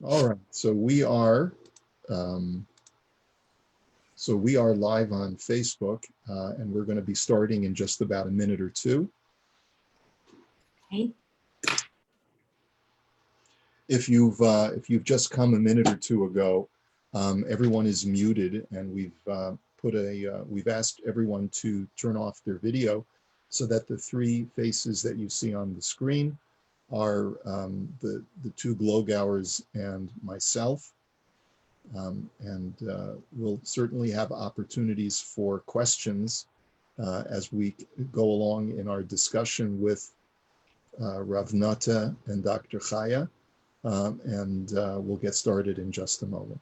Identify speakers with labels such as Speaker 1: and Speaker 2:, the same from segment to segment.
Speaker 1: All right, so we are live on Facebook, and we're going to be starting in just about a minute or two.
Speaker 2: Okay.
Speaker 1: If you've just come a minute or two ago, everyone is muted, and we've asked everyone to turn off their video so that the three faces that you see on the screen are the two Glogauers and myself. We'll certainly have opportunities for questions as we go along in our discussion with Rav Noteh and Dr. Chaya, we'll get started in just a moment.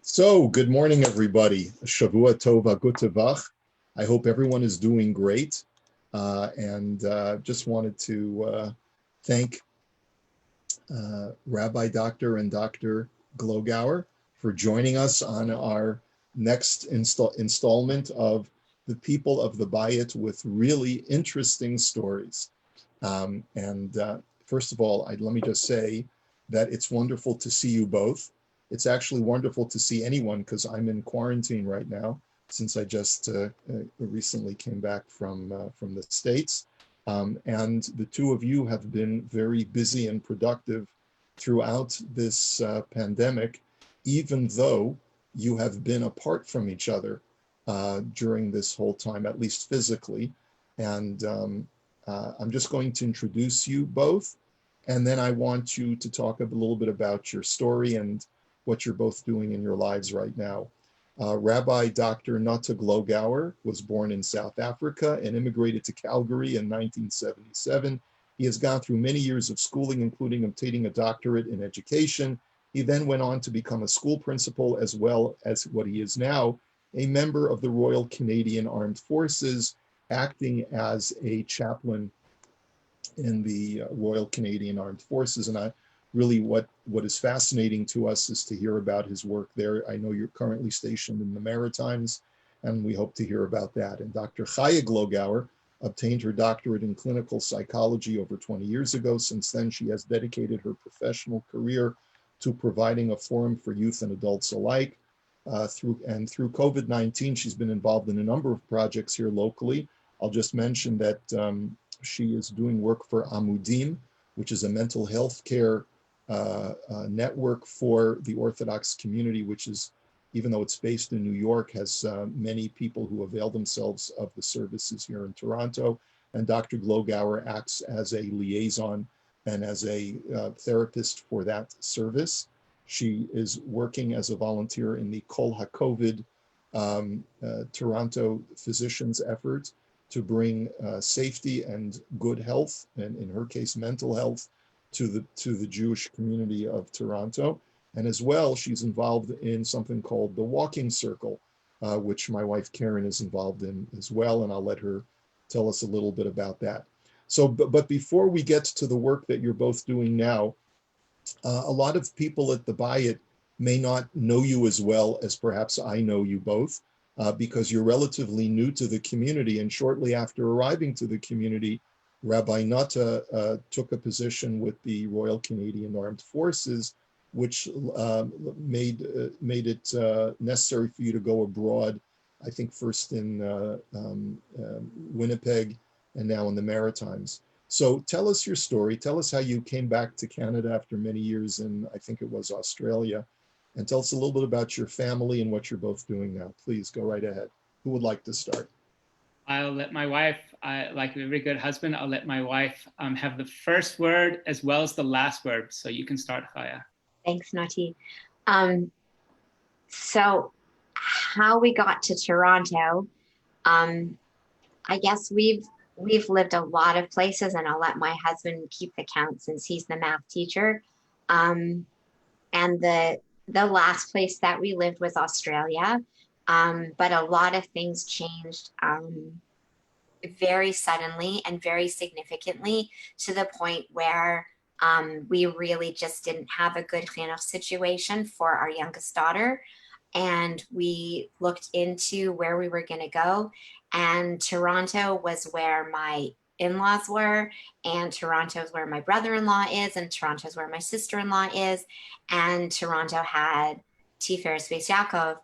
Speaker 1: So, good morning, everybody. Shavua Tova Gutavach. I hope everyone is doing great. Just wanted to thank Rabbi Dr. and Dr. Glogauer for joining us on our next installment of the people of the Bayt with really interesting stories. First of all, let me just say that it's wonderful to see you both. It's actually wonderful to see anyone because I'm in quarantine right now since I just recently came back from the States. And the two of you have been very busy and productive throughout this pandemic, even though you have been apart from each other during this whole time, at least physically. And I'm just going to introduce you both, and then I want you to talk a little bit about your story and what you're both doing in your lives right now. Rabbi Dr. Noteh Glaugauer was born in South Africa and immigrated to Calgary in 1977. He has gone through many years of schooling, including obtaining a doctorate in education. He then went on to become a school principal, as well as what he is now, a member of the Royal Canadian Armed Forces, acting as a chaplain in the Royal Canadian Armed Forces. And really what is fascinating to us is to hear about his work there. I know you're currently stationed in the Maritimes, and we hope to hear about that. And Dr. Chaya Glogauer obtained her doctorate in clinical psychology over 20 years ago. Since then, she has dedicated her professional career to providing a forum for youth and adults alike. Through COVID-19, she's been involved in a number of projects here locally. I'll just mention that she is doing work for Amudim, which is a mental health care network for the Orthodox community, which is, even though it's based in New York, has many people who avail themselves of the services here in Toronto. And Dr. Glogauer acts as a liaison and as a therapist for that service. She is working as a volunteer in the Kol HaKovid Toronto physicians' effort to bring safety and good health, and in her case, mental health, to the Jewish community of Toronto. And as well, she's involved in something called the Walking Circle, which my wife Karen is involved in as well, and I'll let her tell us a little bit about that. So, but before we get to the work that you're both doing now, a lot of people at the Bayt may not know you as well as perhaps I know you both, because you're relatively new to the community. And shortly after arriving to the community, Rabbi Noteh took a position with the Royal Canadian Armed Forces, which made it necessary for you to go abroad, I think first in Winnipeg and now in the Maritimes. So tell us your story. Tell us how you came back to Canada after many years in, I think it was Australia. And tell us a little bit about your family and what you're both doing now. Please go right ahead. Who would like to start?
Speaker 3: I'll let my wife, like a very good husband, I'll let my wife have the first word as well as the last word. So you can start, Chaya.
Speaker 2: Thanks, Noteh. So how we got to Toronto, I guess we've we've lived a lot of places, and I'll let my husband keep the count since he's the math teacher. And the last place that we lived was Australia. But a lot of things changed very suddenly and very significantly, to the point where we really just didn't have a good chinuch situation for our youngest daughter. And we looked into where we were going to go. And Toronto was where my in-laws were, and Toronto is where my brother-in-law is, and Toronto is where my sister-in-law is. And Toronto had Tiferes Beis Yaakov.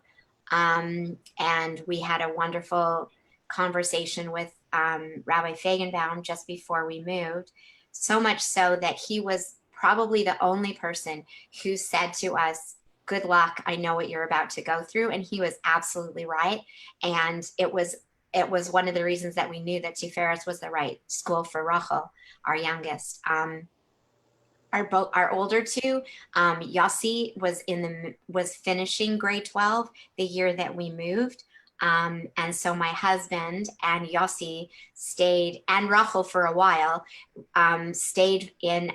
Speaker 2: And we had a wonderful conversation with Rabbi Fagenbaum just before we moved, so much so that he was probably the only person who said to us, "Good luck. I know what you're about to go through." And he was absolutely right. And it was one of the reasons that we knew that Tiferes was the right school for Rachel, our youngest. Our older two, Yossi was finishing grade 12 the year that we moved. And so my husband and Yossi stayed, and Rachel for a while, stayed in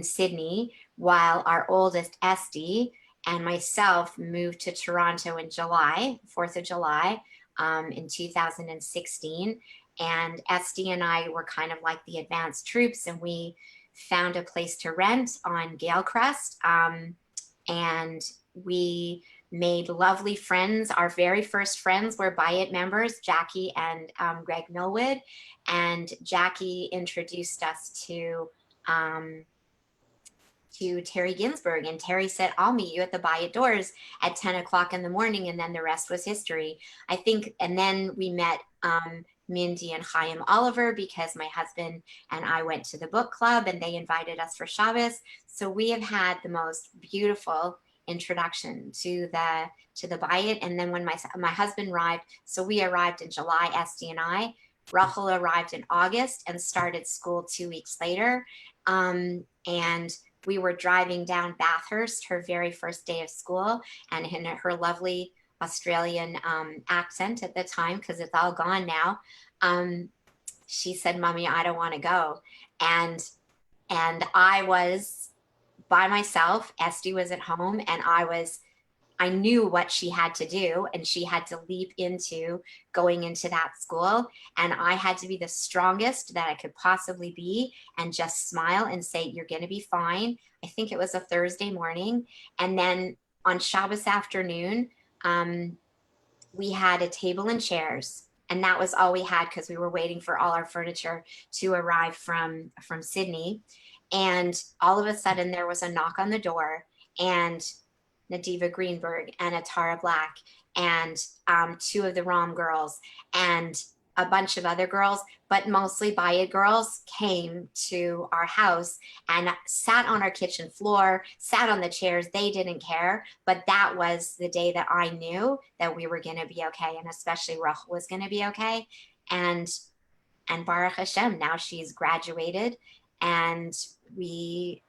Speaker 2: Sydney, while our oldest Esty and myself moved to Toronto in July, 4th of July, in 2016. And Esty and I were kind of like the advanced troops, and we found a place to rent on Galecrest. And we made lovely friends. Our very first friends were Bayt members, Jackie and Greg Millwood. And Jackie introduced us to Terry Ginsburg, and Terry said, "I'll meet you at the Bayt doors at 10 o'clock in the morning," and then the rest was history, I think. And then we met Mindy and Chaim Oliver, because my husband and I went to the book club, and they invited us for Shabbos. So we have had the most beautiful introduction to the Bayt. And then when my husband arrived, so we arrived in July, Esty and I. Rachel arrived in August and started school 2 weeks later. And we were driving down Bathurst, her very first day of school, and in her lovely Australian accent at the time, because it's all gone now, she said, "Mommy, I don't want to go." And I was by myself. Esty was at home, and I knew what she had to do, and she had to leap into going into that school. And I had to be the strongest that I could possibly be and just smile and say, "You're going to be fine." I think it was a Thursday morning. And then on Shabbos afternoon, we had a table and chairs. And that was all we had, because we were waiting for all our furniture to arrive from Sydney. And all of a sudden there was a knock on the door, and Nadiva Greenberg and Atara Black and two of the Rom girls and a bunch of other girls, but mostly Bayt girls, came to our house and sat on our kitchen floor, sat on the chairs. They didn't care. But that was the day that I knew that we were going to be okay, and especially Rachel was going to be okay. And Baruch Hashem, now she's graduated, and we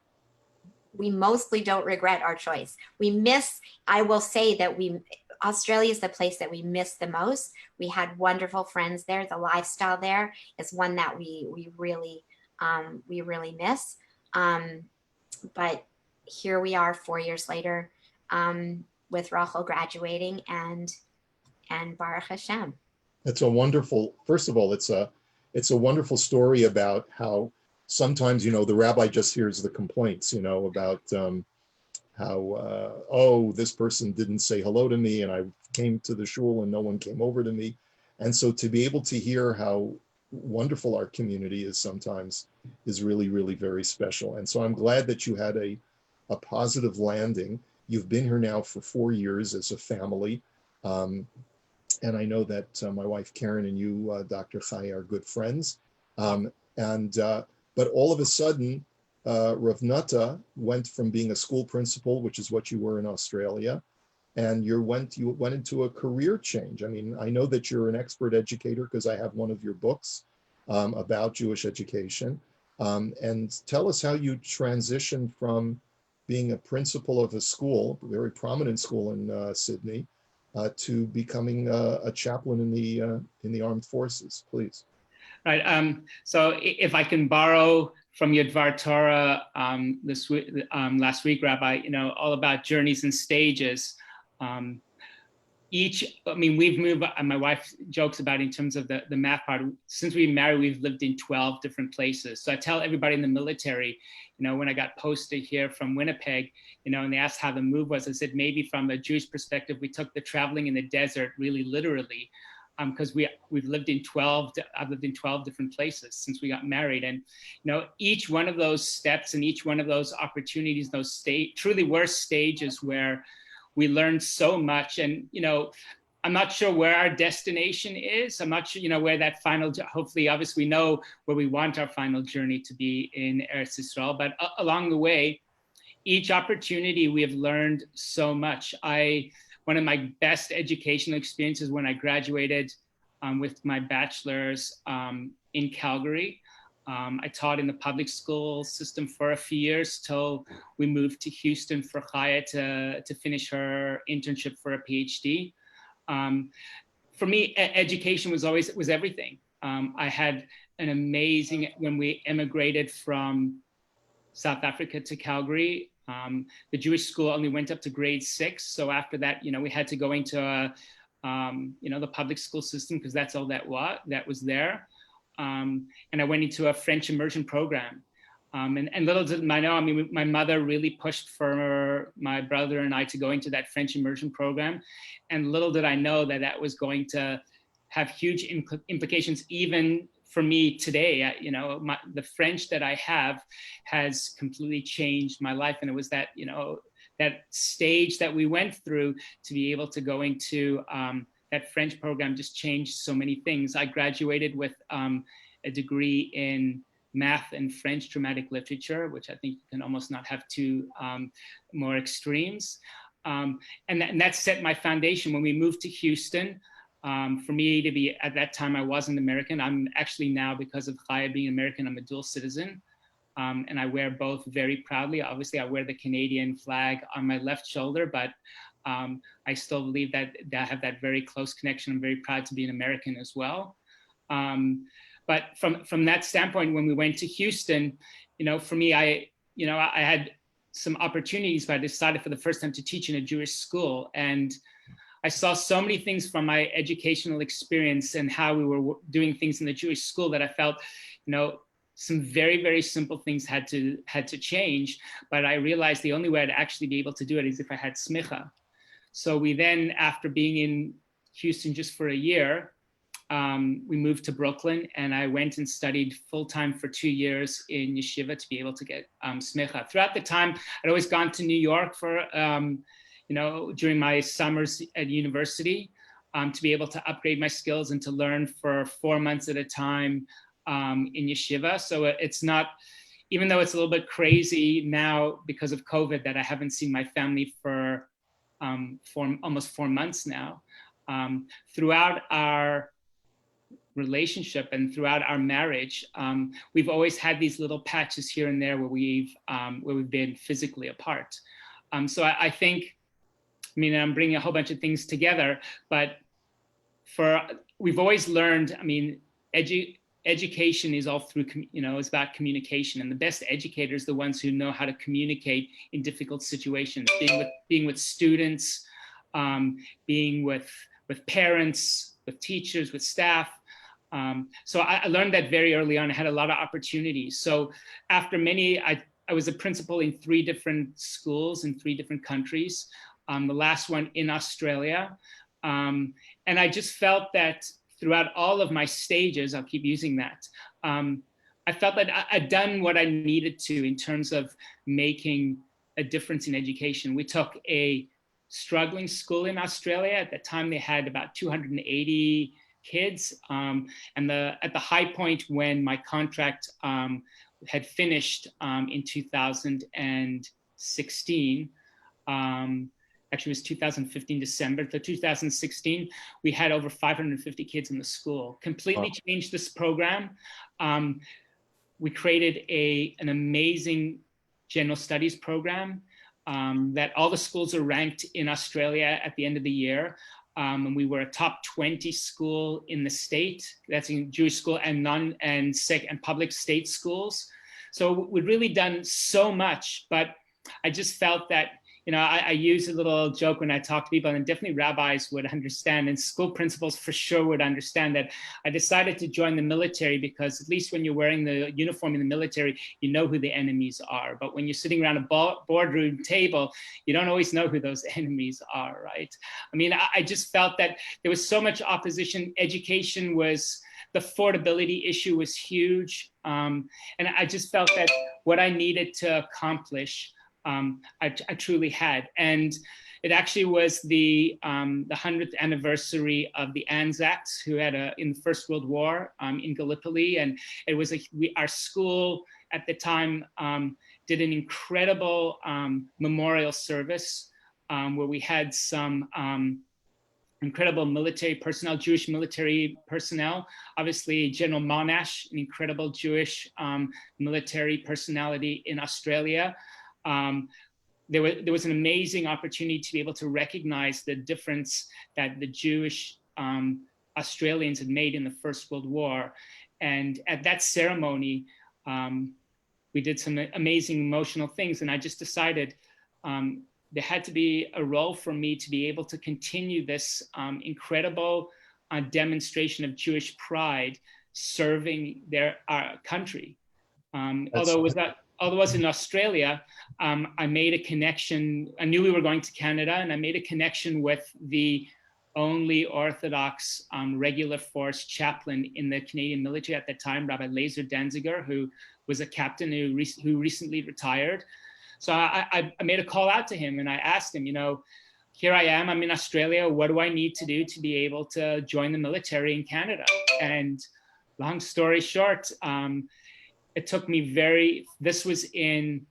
Speaker 2: mostly don't regret our choice. I will say that Australia is the place that we miss the most. We had wonderful friends there. The lifestyle there is one that we really miss. But here we are 4 years later, with Rachel graduating, and Baruch Hashem.
Speaker 1: It's a wonderful, first of all, it's a wonderful story about how sometimes, the rabbi just hears the complaints, about how, this person didn't say hello to me, and I came to the shul and no one came over to me. And so to be able to hear how wonderful our community is sometimes is really, really very special. And so I'm glad that you had a positive landing. You've been here now for 4 years as a family. And I know that my wife Karen and you, Dr. Chaya, are good friends. But all of a sudden, Rav Noteh went from being a school principal, which is what you were in Australia, and you went into a career change. I mean, I know that you're an expert educator because I have one of your books about Jewish education. And tell us how you transitioned from being a principal of a school, a very prominent school in Sydney, to becoming a chaplain in the armed forces, please.
Speaker 3: Right. So if I can borrow from your Dvar Torah last week, Rabbi, all about journeys and stages. We've moved, and my wife jokes about in terms of the math part, since we married, we've lived in 12 different places. So I tell everybody in the military, when I got posted here from Winnipeg, and they asked how the move was, I said, maybe from a Jewish perspective, we took the traveling in the desert really literally, because I've lived in 12 different places since we got married. And, each one of those steps and each one of those opportunities, those truly were stages where we learned so much. And, I'm not sure where our destination is. I'm not sure, where that final, hopefully, obviously we know where we want our final journey to be in Eretz Yisrael, but along the way, each opportunity we have learned so much. One of my best educational experiences when I graduated with my bachelor's in Calgary. I taught in the public school system for a few years till we moved to Houston for Chaya to finish her internship for a PhD. For me, education was everything. I had an amazing, when we immigrated from South Africa to Calgary, the Jewish school only went up to grade 6. So after that, we had to go into the public school system because that's all that was there. And I went into a French immersion program. And little did I know, my mother really pushed for my brother and I to go into that French immersion program. And little did I know that was going to have huge implications even for me today. The French that I have has completely changed my life. And it was that, that stage that we went through to be able to go into that French program just changed so many things. I graduated with a degree in math and French dramatic literature, which I think you can almost not have two more extremes. And that set my foundation. When we moved to Houston, for me to be, at that time, I wasn't American. I'm actually now, because of Chaya being American, I'm a dual citizen. And I wear both very proudly. Obviously, I wear the Canadian flag on my left shoulder, but I still believe that I have that very close connection. I'm very proud to be an American as well. But from that standpoint, when we went to Houston, for me, I had some opportunities, but I decided for the first time to teach in a Jewish school. And I saw so many things from my educational experience and how we were doing things in the Jewish school that I felt, some very, very simple things had to change. But I realized the only way I'd actually be able to do it is if I had smicha. So we then, after being in Houston just for a year, we moved to Brooklyn, and I went and studied full-time for 2 years in yeshiva to be able to get smicha. Throughout the time, I'd always gone to New York for, during my summers at university, to be able to upgrade my skills and to learn for 4 months at a time in yeshiva. So it's not, even though it's a little bit crazy now because of COVID that I haven't seen my family for almost 4 months now, throughout our relationship and throughout our marriage, we've always had these little patches here and there where we've been physically apart. So I think, I'm bringing a whole bunch of things together, but we've always learned, education is all through, it's about communication, and the best educators are the ones who know how to communicate in difficult situations, being with students, being with parents, with teachers, with staff. So I learned that very early on. I had a lot of opportunities. So after I was a principal in 3 different schools in 3 different countries, the last one in Australia. And I just felt that throughout all of my stages, I'll keep using that, I felt that I'd done what I needed to in terms of making a difference in education. We took a struggling school in Australia. At that time, they had about 280 kids. And at the high point when my contract had finished in 2016, actually it was 2015 December, so 2016, we had over 550 kids in the school. Completely changed this program. We created an amazing general studies program that all the schools are ranked in Australia at the end of the year. And we were a top 20 school in the state. That's in Jewish school and public state schools. So we'd really done so much, but I just felt that, I use a little joke when I talk to people, and definitely rabbis would understand, and school principals for sure would understand, that I decided to join the military because at least when you're wearing the uniform in the military, you know who the enemies are. But when you're sitting around a boardroom table, you don't always know who those enemies are, right? I mean, I just felt that there was so much opposition. Education was, the affordability issue was huge. And I just felt that what I needed to accomplish, I truly had. And it actually was the 100th anniversary of the Anzacs, who had in the First World War in Gallipoli. And it was our school at the time did an incredible memorial service where we had some incredible military personnel, Jewish military personnel. Obviously, General Monash, an incredible Jewish military personality in Australia. There was an amazing opportunity to be able to recognize the difference that the Jewish Australians had made in the First World War. And at that ceremony, we did some amazing emotional things. And I just decided there had to be a role for me to be able to continue this incredible demonstration of Jewish pride serving our country. Although it was in Australia, I made a connection. I knew we were going to Canada, and I made a connection with the only Orthodox regular force chaplain in the Canadian military at that time, Rabbi Laser Danziger, who was a captain who recently retired. So I made a call out to him, and I asked him, here I am, I'm in Australia. What do I need to do to be able to join the military in Canada? And long story short, it took me this was in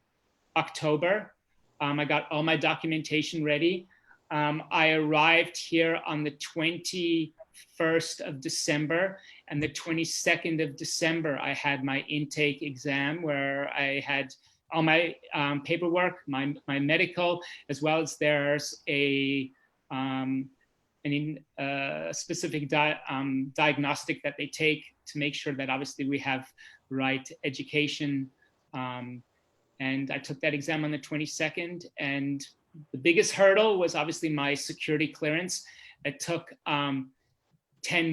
Speaker 3: October. I got all my documentation ready. I arrived here on the 21st of December, and the 22nd of December, I had my intake exam where I had all my paperwork, my medical, as well as there's a specific diagnostic that they take to make sure that obviously we have right education. And I took that exam on the 22nd, and the biggest hurdle was obviously my security clearance. It took 10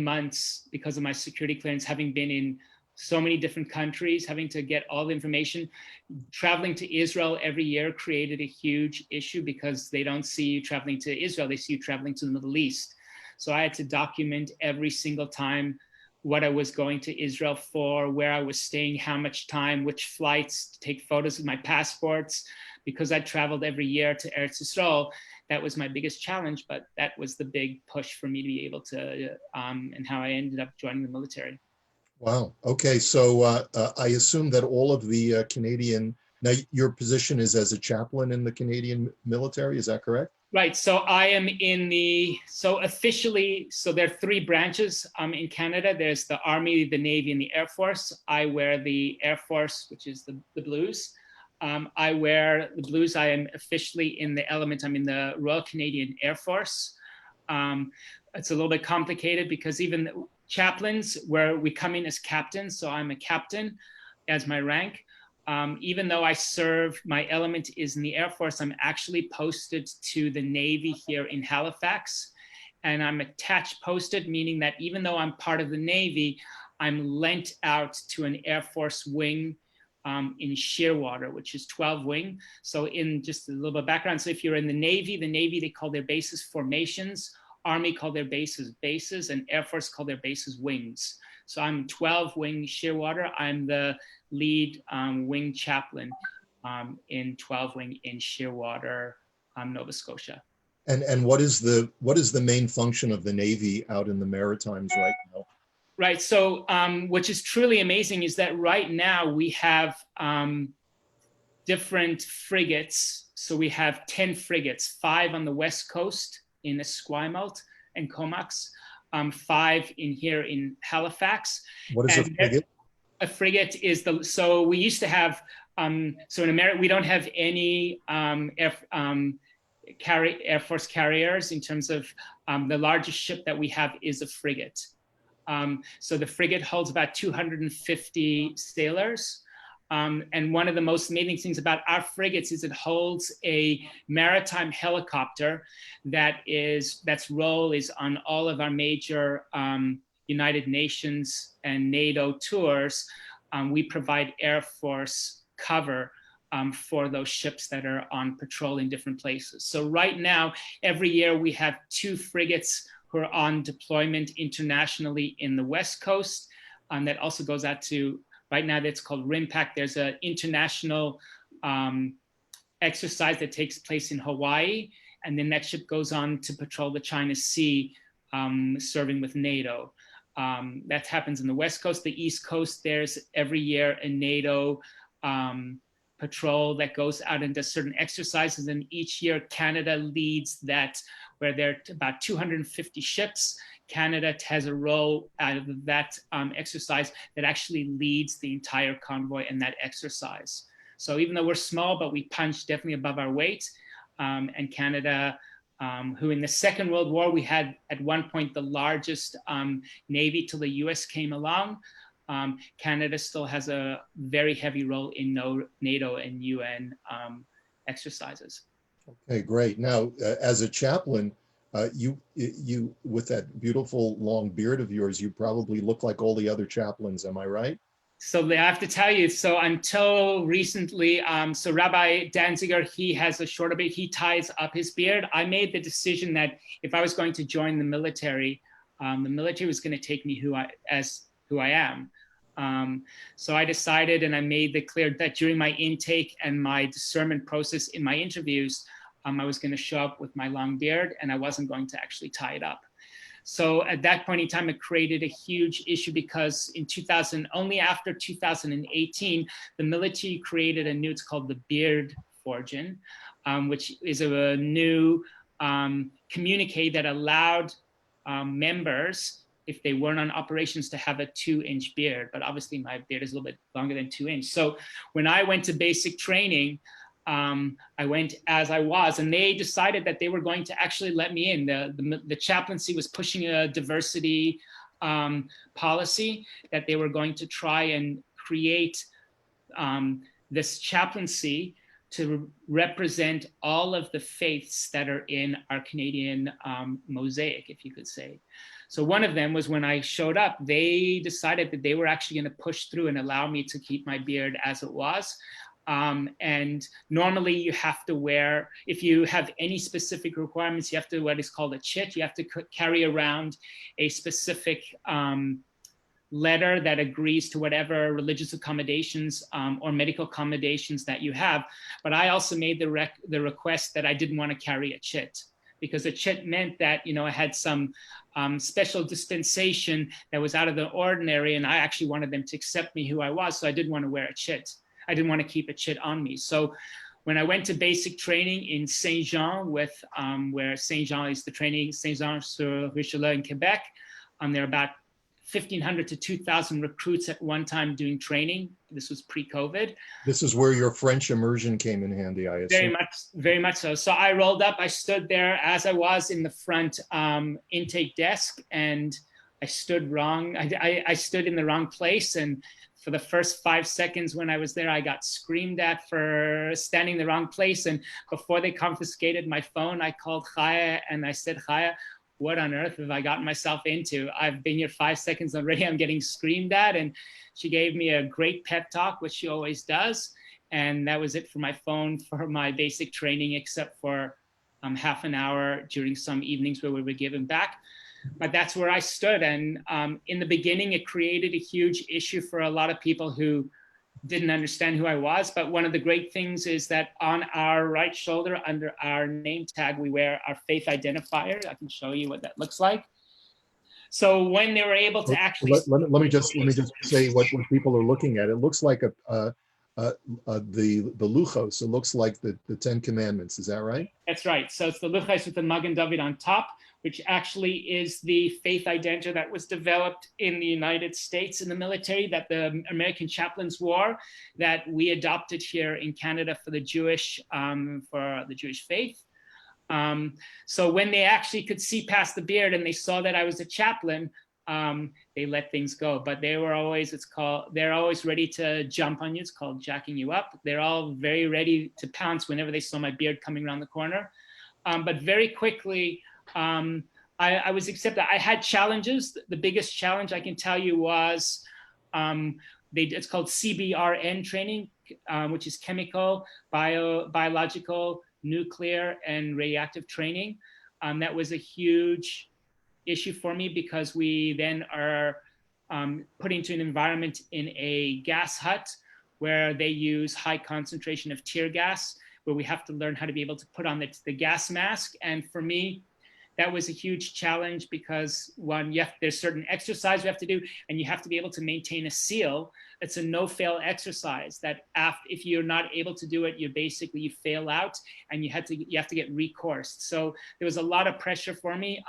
Speaker 3: months because of my security clearance, having been in so many different countries, having to get all the information. Traveling to Israel every year created a huge issue because they don't see you traveling to Israel, they see you traveling to the Middle East. So I had to document every single time what I was going to Israel for, where I was staying, how much time, which flights, to take photos of my passports. Because I traveled every year to Eretz Yisrael, that was my biggest challenge, but that was the big push for me to be able to, and how I ended up joining the military.
Speaker 1: Wow. Okay. So I assume that all of the Canadian, now your position is as a chaplain in the Canadian military, is that correct?
Speaker 3: Right. So I am officially, there are three branches in Canada. There's the Army, the Navy, and the Air Force. I wear the Air Force, which is the blues. I wear the blues. I am officially in the element. I'm in the Royal Canadian Air Force. It's a little bit complicated because even chaplains, where we come in as captains, so I'm a captain as my rank. Even though I serve, my element is in the Air Force, I'm actually posted to the Navy here in Halifax. And I'm posted, meaning that even though I'm part of the Navy, I'm lent out to an Air Force wing in Shearwater, which is 12 wing. So in just a little bit of background, so if you're in the Navy, they call their bases formations, Army call their bases, and Air Force call their bases wings. So I'm 12 wing Shearwater. I'm the lead wing chaplain in 12 wing in Shearwater, Nova Scotia.
Speaker 1: And what is the main function of the Navy out in the Maritimes right now?
Speaker 3: Right. So which is truly amazing is that right now we have different frigates. So we have 10 frigates, 5 on the West Coast in Esquimalt and Comox, 5 here in Halifax.
Speaker 1: What is a frigate?
Speaker 3: A frigate is so we used to have, so in America, we don't have any Air Force carriers in terms of the largest ship that we have is a frigate. So the frigate holds about 250 sailors. And one of the most amazing things about our frigates is it holds a maritime helicopter that's role is on all of our major United Nations and NATO tours. We provide Air Force cover for those ships that are on patrol in different places. So right now, every year we have 2 frigates who are on deployment internationally in the West Coast. That also goes out to, right now that's called RIMPAC. There's an international exercise that takes place in Hawaii. And then that ship goes on to patrol the China Sea, serving with NATO. That happens in the West Coast. The East Coast, there's every year a NATO patrol that goes out and does certain exercises. And each year Canada leads that, where there are about 250 ships. Canada has a role out of that exercise that actually leads the entire convoy in that exercise. So even though we're small, but we punch definitely above our weight. And Canada, who in the Second World War, we had at one point the largest Navy till the US came along. Canada still has a very heavy role in NATO and UN exercises.
Speaker 1: Okay, great. Now, as a chaplain, you with that beautiful long beard of yours, you probably look like all the other chaplains. Am I right?
Speaker 3: So I have to tell you, so until recently, so Rabbi Danziger, he has a shorter beard, he ties up his beard. I made the decision that if I was going to join the military was going to take me who I am. So I decided, and I made it clear that during my intake and my discernment process in my interviews, I was going to show up with my long beard and I wasn't going to actually tie it up. So at that point in time, it created a huge issue because in only after 2018, the military created it's called the Beard Forgin, which is a new communique that allowed members, if they weren't on operations, to have a 2-inch beard. But obviously my beard is a little bit longer than 2 inches. So when I went to basic training, I went as I was, and they decided that they were going to actually let me in. The chaplaincy was pushing a diversity policy that they were going to try and create this chaplaincy to represent all of the faiths that are in our Canadian mosaic, if you could say. So one of them was when I showed up, they decided that they were actually going to push through and allow me to keep my beard as it was. And normally you have to wear, if you have any specific requirements, you have to what is called a chit. You have to carry around a specific letter that agrees to whatever religious accommodations or medical accommodations that you have. But I also made the request that I didn't want to carry a chit, because a chit meant that, I had some special dispensation that was out of the ordinary, and I actually wanted them to accept me who I was, so I didn't want to wear a chit. I didn't want to keep a chit on me. So when I went to basic training in Saint-Jean where Saint-Jean is the training, Saint-Jean-sur-Richelieu in Quebec, there are about 1,500 to 2,000 recruits at one time doing training. This was pre-COVID.
Speaker 1: This is where your French immersion came in handy, I assume.
Speaker 3: Very much so. So I rolled up, I stood there as I was in the front intake desk, and I stood wrong. I stood in the wrong place, and for the first 5 seconds when I was there, I got screamed at for standing in the wrong place. And before they confiscated my phone, I called Chaya and I said, Chaya, what on earth have I gotten myself into? I've been here 5 seconds already. I'm getting screamed at. And she gave me a great pep talk, which she always does. And that was it for my phone for my basic training, except for half an hour during some evenings where we were given back. But that's where I stood. And in the beginning, it created a huge issue for a lot of people who didn't understand who I was. But one of the great things is that on our right shoulder, under our name tag, we wear our faith identifier. I can show you what that looks like. So when they were able to actually...
Speaker 1: Let me just say what people are looking at. It looks like the luchos. It looks like the 10 Commandments. Is that right?
Speaker 3: That's right. So it's the luchos with the Magen David on top, which actually is the faith identity that was developed in the United States in the military, that the American chaplains wore, that we adopted here in Canada for the Jewish faith. So when they actually could see past the beard and they saw that I was a chaplain, they let things go. But they were always, they're always ready to jump on you. It's called jacking you up. They're all very ready to pounce whenever they saw my beard coming around the corner. But very quickly, I was accepted. I had challenges. The biggest challenge I can tell you was, it's called CBRN training, which is chemical, biological, nuclear, and radioactive training. That was a huge issue for me because we then are put into an environment in a gas hut where they use high concentration of tear gas, where we have to learn how to be able to put on the gas mask. And for me, that was a huge challenge because one, there's certain exercise you have to do, and you have to be able to maintain a seal. It's a no-fail exercise that if you're not able to do it, you fail out, and you have to get recoursed. So there was a lot of pressure for me.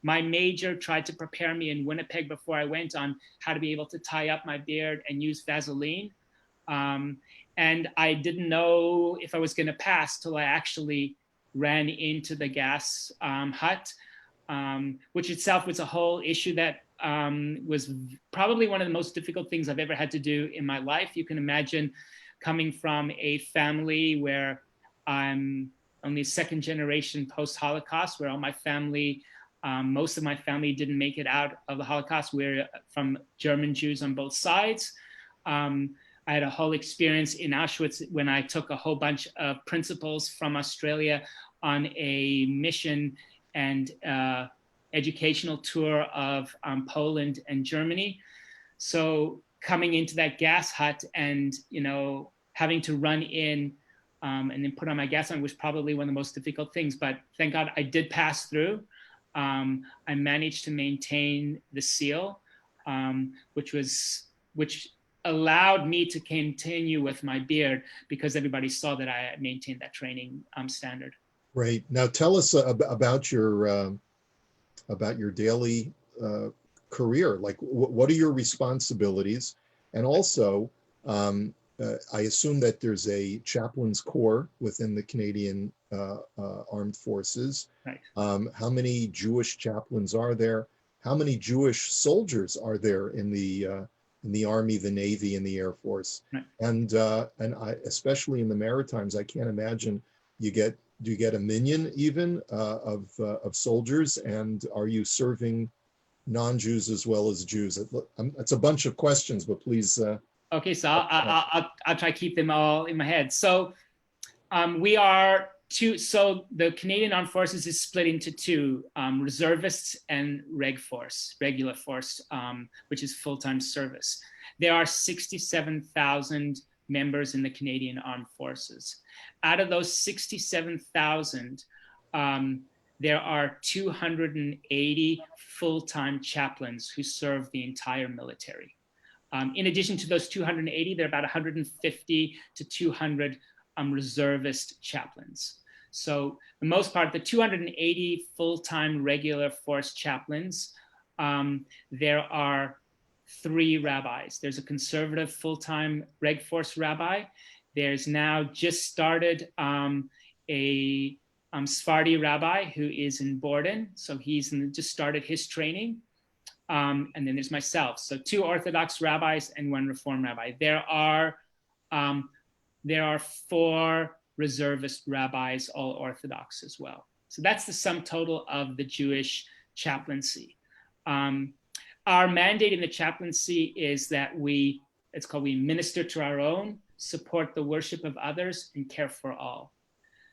Speaker 3: My major tried to prepare me in Winnipeg before I went on how to be able to tie up my beard and use Vaseline. And I didn't know if I was going to pass till I actually ran into the gas hut, which itself was a whole issue that was probably one of the most difficult things I've ever had to do in my life. You can imagine coming from a family where I'm only second generation post-Holocaust, where all my family, most of my family didn't make it out of the Holocaust. We're from German Jews on both sides. I had a whole experience in Auschwitz when I took a whole bunch of principals from Australia on a mission and educational tour of Poland and Germany. So coming into that gas hut and, having to run in and then put on my gas on was probably one of the most difficult things. But thank God I did pass through. I managed to maintain the seal, which allowed me to continue with my beard because everybody saw that I maintained that training standard.
Speaker 1: Right. Now tell us about your daily career. Like, what are your responsibilities? And also, I assume that there's a chaplain's corps within the Canadian Armed Forces.
Speaker 3: Right.
Speaker 1: How many Jewish chaplains are there? How many Jewish soldiers are there in the Army, the Navy, and the Air Force?
Speaker 3: Right.
Speaker 1: And I, especially in the Maritimes, I can't imagine do you get a minion even of soldiers? And are you serving non-Jews as well as Jews? It's a bunch of questions, but please.
Speaker 3: Okay, so I'll try to keep them all in my head. So we are two. So the Canadian Armed Forces is split into two: reservists and regular force, which is full-time service. There are 67,000 members in the Canadian Armed Forces. Out of those 67,000, there are 280 full-time chaplains who serve the entire military. In addition to those 280, there are about 150 to 200 reservist chaplains. So the most part, the 280 full-time regular force chaplains, there are 3 rabbis. There's a conservative full-time reg force rabbi. There's now just started a Sephardi rabbi who is in Borden. So he's just started his training. And then there's myself. So 2 Orthodox rabbis and 1 Reform rabbi. There are 4 reservist rabbis, all Orthodox as well. So that's the sum total of the Jewish chaplaincy. Our mandate in the chaplaincy is that we minister to our own, support the worship of others, and care for all.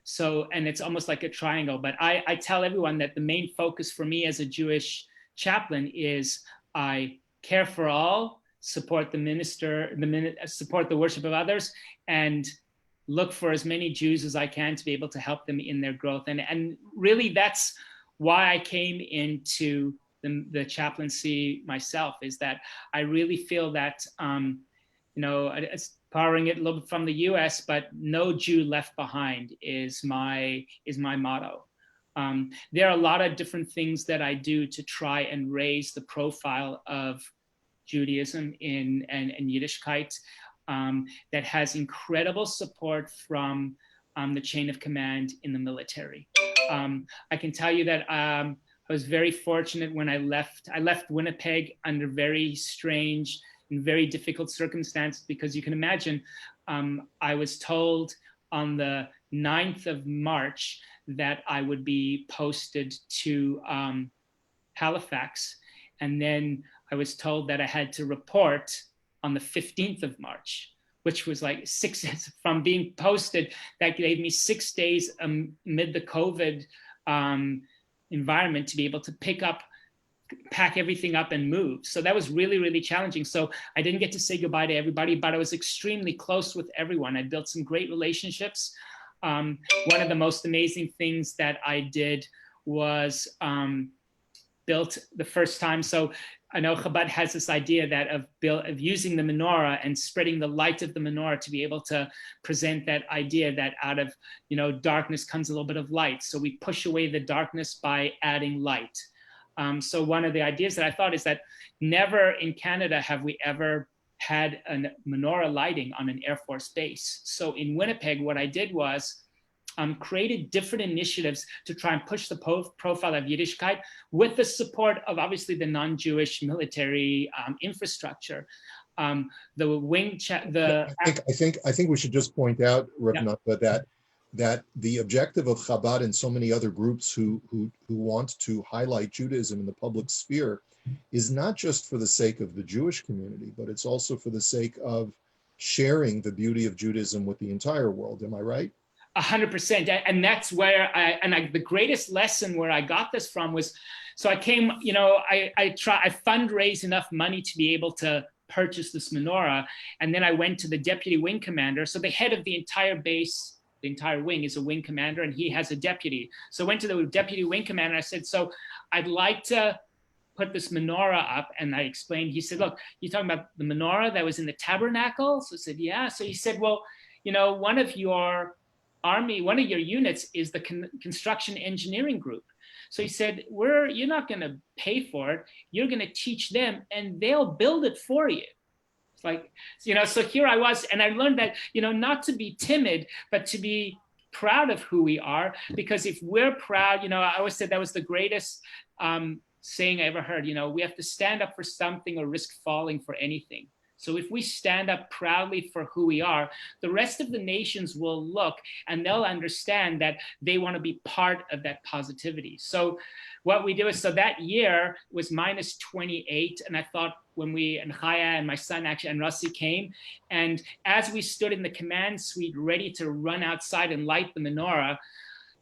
Speaker 3: So, and it's almost like a triangle, but I tell everyone that the main focus for me as a Jewish chaplain is I care for all, support support the worship of others, and look for as many Jews as I can to be able to help them in their growth. And really that's why I came into the chaplaincy myself, is that I really feel that, it's borrowing it a little bit from the US, but no Jew left behind is my motto. There are a lot of different things that I do to try and raise the profile of Judaism and Yiddishkeit that has incredible support from the chain of command in the military. I can tell you that I was very fortunate when I left. I left Winnipeg under very strange and very difficult circumstances, because you can imagine, I was told on the 9th of March that I would be posted to Halifax. And then I was told that I had to report on the 15th of March, which was like from being posted, that gave me 6 days amid the COVID environment to be able to pack everything up and move. So that was really, really challenging. So I didn't get to say goodbye to everybody, but I was extremely close with everyone. I built some great relationships. One of the most amazing things that I did was built the first time. So I know Chabad has this idea that of using the menorah and spreading the light of the menorah to be able to present that idea that out of darkness comes a little bit of light. So we push away the darkness by adding light. So one of the ideas that I thought is that never in Canada have we ever had a menorah lighting on an Air Force base. So in Winnipeg, what I did was created different initiatives to try and push the profile of Yiddishkeit with the support of obviously the non-Jewish military infrastructure. I
Speaker 1: think we should just point out, Rabbi Noteh, that the objective of Chabad and so many other groups who want to highlight Judaism in the public sphere is not just for the sake of the Jewish community, but it's also for the sake of sharing the beauty of Judaism with the entire world. Am I right?
Speaker 3: 100%. And that's where the greatest lesson where I got this from was, so I came, I fundraised enough money to be able to purchase this menorah. And then I went to the deputy wing commander. So the head of the entire base, the entire wing, is a wing commander, and he has a deputy. So I went to the deputy wing commander. I said, so I'd like to put this menorah up. And I explained, he said, look, you're talking about the menorah that was in the tabernacle? So I said, yeah. So he said, well, one of your units is the construction engineering group. So he said, you're not going to pay for it. You're going to teach them and they'll build it for you. It's like, so here I was, and I learned that, not to be timid, but to be proud of who we are. Because if we're proud, I always said that was the greatest saying I ever heard, we have to stand up for something or risk falling for anything. So if we stand up proudly for who we are, the rest of the nations will look and they'll understand that they want to be part of that positivity. So what we do is, so that year was minus 28. And I thought when and Chaya and my son actually, and Russi came, and as we stood in the command suite, ready to run outside and light the menorah,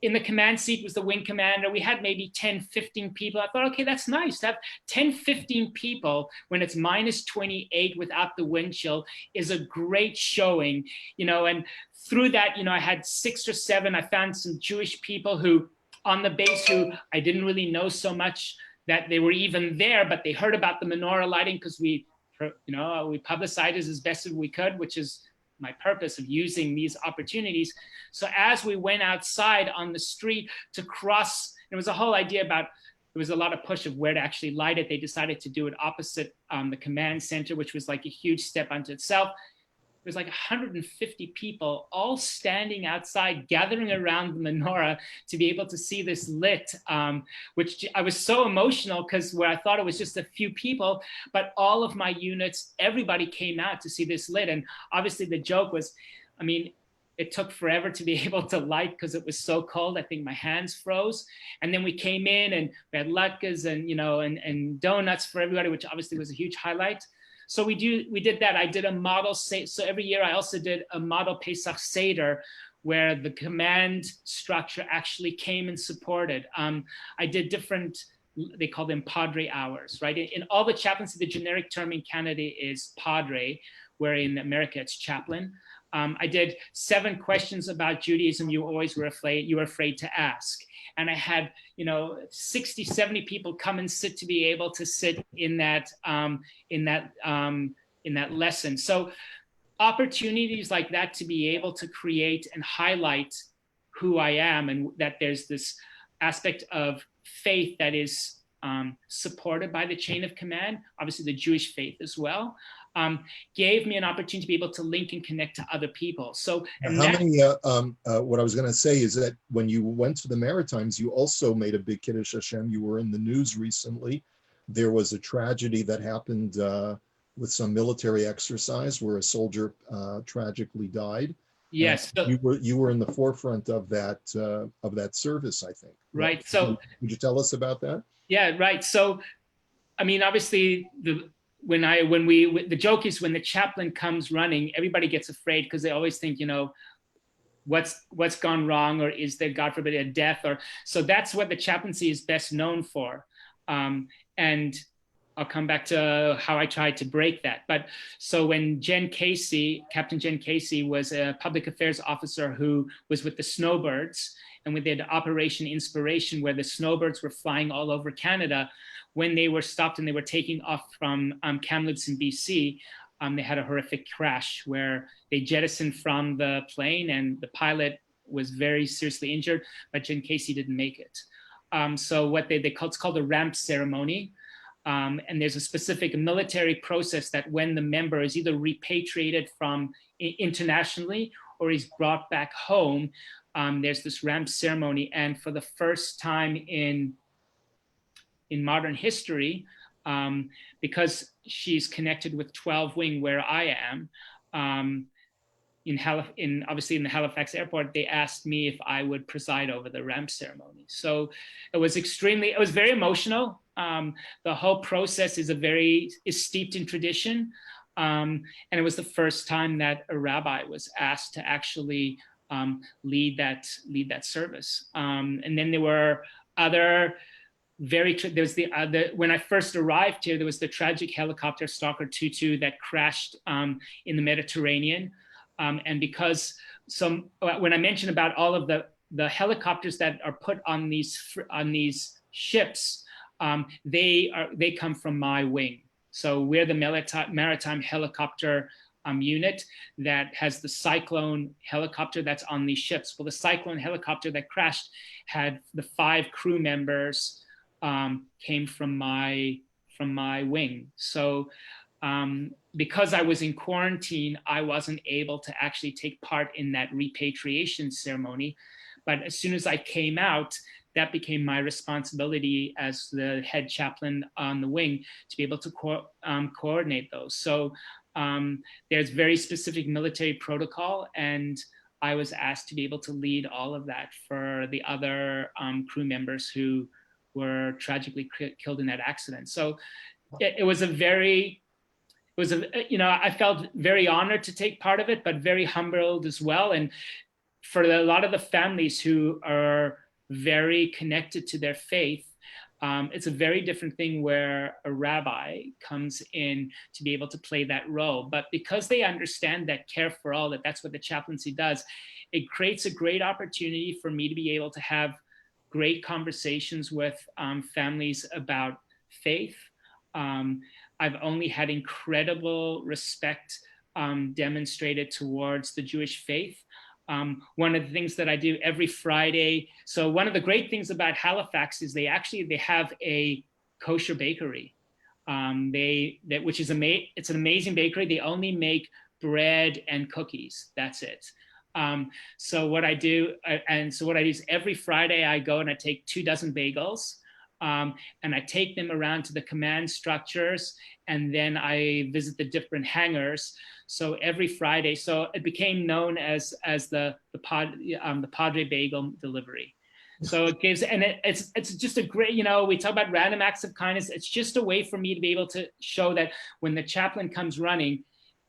Speaker 3: in the command seat was the wing commander. We had maybe 10, 15 people. I thought, okay, that's nice to have 10, 15 people when it's minus 28 without the wind chill is a great showing, and through that, I had 6 or 7, I found some Jewish people who on the base who I didn't really know so much that they were even there, but they heard about the menorah lighting because we publicized it as best as we could, which is my purpose of using these opportunities. So as we went outside on the street to cross, it was a whole idea about, there was a lot of push of where to actually light it. They decided to do it opposite the command center, which was like a huge step unto itself. There was like 150 people all standing outside, gathering around the menorah to be able to see this lit, which I was so emotional because where I thought it was just a few people, but all of my units, everybody came out to see this lit. And obviously the joke was, it took forever to be able to light because it was so cold. I think my hands froze. And then we came in and we had latkes and, and donuts for everybody, which obviously was a huge highlight. So we did that. I did a model, so every year I also did a model Pesach Seder where the command structure actually came and supported. I did different, they call them Padre hours, right? In all the chaplaincy, the generic term in Canada is Padre, where in America it's chaplain. I did 7 questions about Judaism you always were afraid to ask. And I had, 60, 70 people come and sit to be able to sit in that lesson. So opportunities like that to be able to create and highlight who I am, and that there's this aspect of faith that is supported by the chain of command, obviously the Jewish faith as well, gave me an opportunity to be able to link and connect to other people. So, and
Speaker 1: how many, what I was going to say is that when you went to the Maritimes, you also made a big Kiddush Hashem. You were in the news recently. There was a tragedy that happened with some military exercise where a soldier tragically died.
Speaker 3: Yes, so,
Speaker 1: you were in the forefront of that service, I think.
Speaker 3: Right. So,
Speaker 1: could you tell us about that?
Speaker 3: Yeah, right. So, I mean, obviously, the joke is when the chaplain comes running, everybody gets afraid because they always think, you know, what's gone wrong, or is there, God forbid, a death, or so that's what the chaplaincy is best known for. And I'll come back to how I tried to break that. But so when Captain Jen Casey was a public affairs officer who was with the Snowbirds, and we did Operation Inspiration, where the Snowbirds were flying all over Canada, when they were stopped and they were taking off from Kamloops in BC, they had a horrific crash where they jettisoned from the plane and the pilot was very seriously injured, but Jen Casey didn't make it. So what they call, it's called the ramp ceremony. And there's a specific military process that when the member is either repatriated from internationally or is brought back home, there's this ramp ceremony. And for the first time in modern history, because she's connected with 12 Wing where I am, obviously in the Halifax airport, they asked me if I would preside over the ramp ceremony. So it was very emotional. The whole process is steeped in tradition. And it was the first time that a rabbi was asked to actually lead that service. And then there were other when I first arrived here, there was the tragic helicopter Stalker 22 that crashed in the Mediterranean. And because when I mentioned about all of the helicopters that are put on these ships, they come from my wing. So we're the maritime helicopter unit that has the Cyclone helicopter that's on these ships. Well, the Cyclone helicopter that crashed had the 5 crew members came from my wing. So because I was in quarantine, I wasn't able to actually take part in that repatriation ceremony. But as soon as I came out, that became my responsibility as the head chaplain on the wing to be able to coordinate those. So there's very specific military protocol, and I was asked to be able to lead all of that for the other crew members who were tragically killed in that accident. So I felt very honored to take part of it, but very humbled as well. And for a lot of the families who are very connected to their faith, it's a very different thing where a rabbi comes in to be able to play that role. But because they understand that care for all, that's what the chaplaincy does, it creates a great opportunity for me to be able to have great conversations with families about faith. I've only had incredible respect demonstrated towards the Jewish faith. One of the things that I do every Friday, so one of the great things about Halifax is they have a kosher bakery, which is it's an amazing bakery. They only make bread and cookies. That's it. So what I do is every Friday I go and I take 24 bagels. And I take them around to the command structures, and then I visit the different hangars. So every Friday, so it became known as the Padre Bagel delivery. So it gives, and it's just a great, we talk about random acts of kindness. It's just a way for me to be able to show that when the chaplain comes running,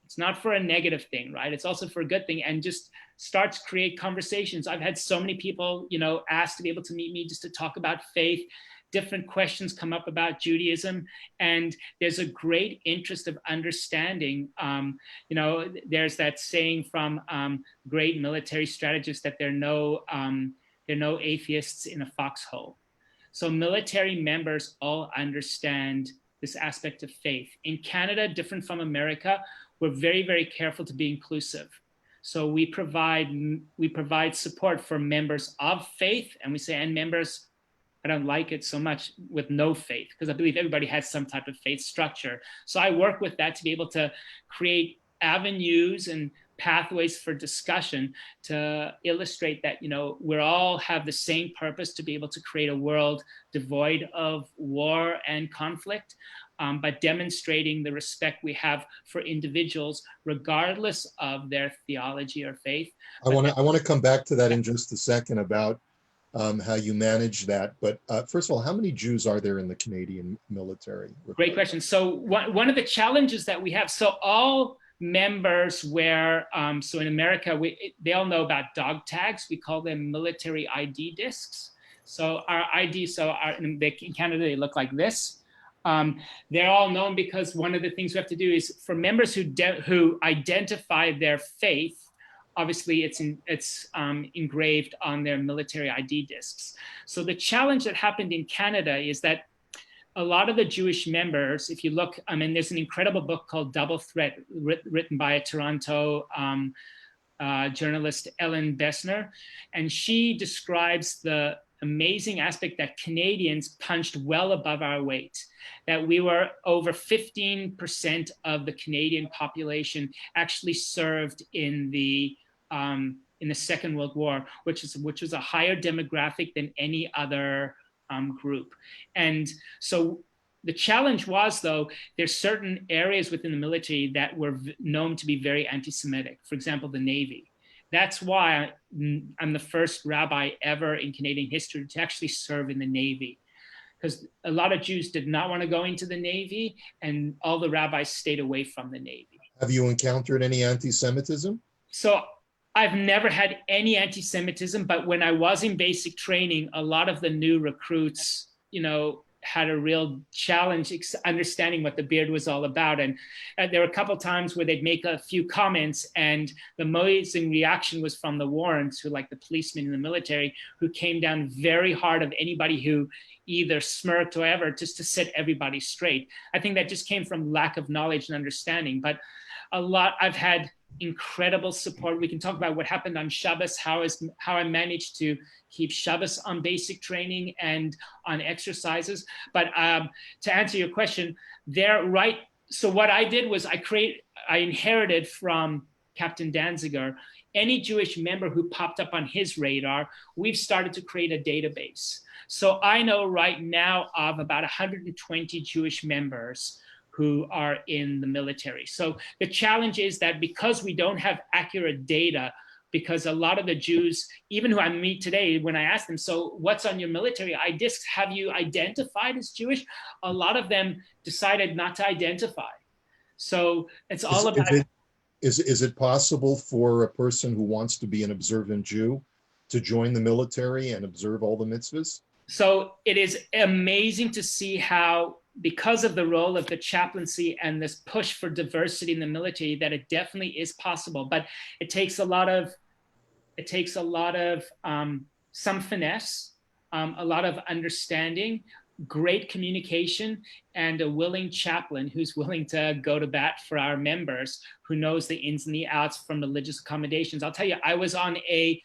Speaker 3: it's not for a negative thing, right? It's also for a good thing, and just start to create conversations. I've had so many people, ask to be able to meet me just to talk about faith. Different questions come up about Judaism, and there's a great interest of understanding. There's that saying from great military strategists that there are no atheists in a foxhole. So military members all understand this aspect of faith. In Canada, different from America, we're very, very careful to be inclusive. So we provide support for members of faith, and we say, and members I don't like it so much with no faith, because I believe everybody has some type of faith structure. So I work with that to be able to create avenues and pathways for discussion to illustrate that, you know, we all have the same purpose, to be able to create a world devoid of war and conflict, but demonstrating the respect we have for individuals regardless of their theology or faith.
Speaker 1: I want to come back to that in just a second about how you manage that. But first of all, how many Jews are there in the Canadian military?
Speaker 3: Great question. So one of the challenges that we have, so all members wear, so in America, they all know about dog tags. We call them military ID discs. So our ID, in Canada, they look like this. They're all known because one of the things we have to do is for members who identify their faith, obviously it's engraved on their military ID discs. So the challenge that happened in Canada is that a lot of the Jewish members, if you look, there's an incredible book called Double Threat, written by a Toronto journalist, Ellen Bessner, and she describes the amazing aspect that Canadians punched well above our weight, that we were over 15% of the Canadian population actually served in the Second World War, which was a higher demographic than any other group. And so the challenge was, though, there's certain areas within the military that were known to be very anti-Semitic. For example, the Navy. That's why I'm the first rabbi ever in Canadian history to actually serve in the Navy, because a lot of Jews did not want to go into the Navy, and all the rabbis stayed away from the Navy.
Speaker 1: Have you encountered any anti-Semitism?
Speaker 3: So I've never had any anti-Semitism, but when I was in basic training, a lot of the new recruits, you know, had a real challenge understanding what the beard was all about. And there were a couple of times where they'd make a few comments, and the amazing reaction was from the Warrens, who, like the policemen in the military, who came down very hard of anybody who either smirked or ever, just to set everybody straight. I think that just came from lack of knowledge and understanding. But I've had incredible support. We can talk about what happened on Shabbos, how I managed to keep Shabbos on basic training and on exercises. But to answer your question, so what I did was I inherited from Captain Danziger any Jewish member who popped up on his radar. We've started to create a database. So I know right now of about 120 Jewish members who are in the military. So the challenge is that because we don't have accurate data, because a lot of the Jews, even who I meet today, when I ask them, so what's on your military ID discs? Have you identified as Jewish? A lot of them decided not to identify. So it's all about...
Speaker 1: Is it possible for a person who wants to be an observant Jew to join the military and observe all the mitzvahs?
Speaker 3: So it is amazing to see how, because of the role of the chaplaincy and this push for diversity in the military, that it definitely is possible. But it takes a lot of some finesse, a lot of understanding, great communication, and a willing chaplain who's willing to go to bat for our members, who knows the ins and the outs from religious accommodations. I'll tell you, I was on a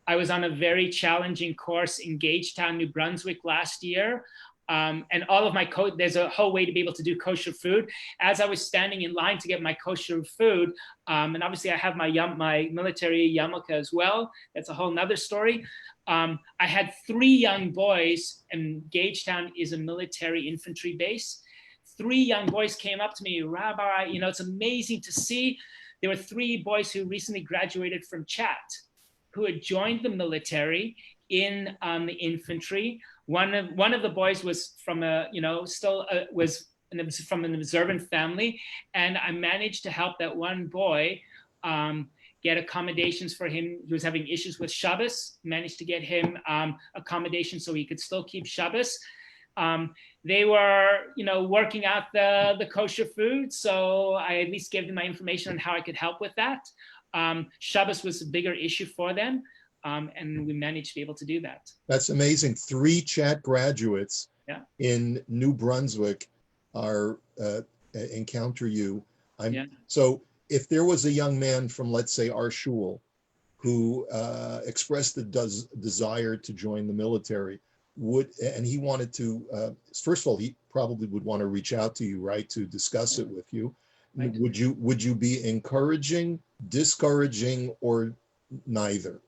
Speaker 3: very challenging course in Gagetown, New Brunswick last year. And all of my there's a whole way to be able to do kosher food. As I was standing in line to get my kosher food, and obviously I have my military yarmulke as well. That's a whole nother story. I had 3 young boys, and Gagetown is a military infantry base. 3 young boys came up to me, Rabbi, you know, it's amazing to see. There were 3 boys who recently graduated from Chat, who had joined the military in the infantry. One of the boys was from from an observant family, and I managed to help that one boy get accommodations for him. He was having issues with Shabbos. Managed to get him accommodation so he could still keep Shabbos. They were, working out the kosher food, so I at least gave them my information on how I could help with that. Shabbos was a bigger issue for them. And we managed to be able to do that.
Speaker 1: That's amazing. 3 Chat graduates in New Brunswick are encounter you. So if there was a young man from, let's say, our shul who expressed the desire to join the military, and he wanted to, first of all, he probably would want to reach out to you, right, to discuss it with you.
Speaker 3: Right.
Speaker 1: Would you be encouraging, discouraging, or neither?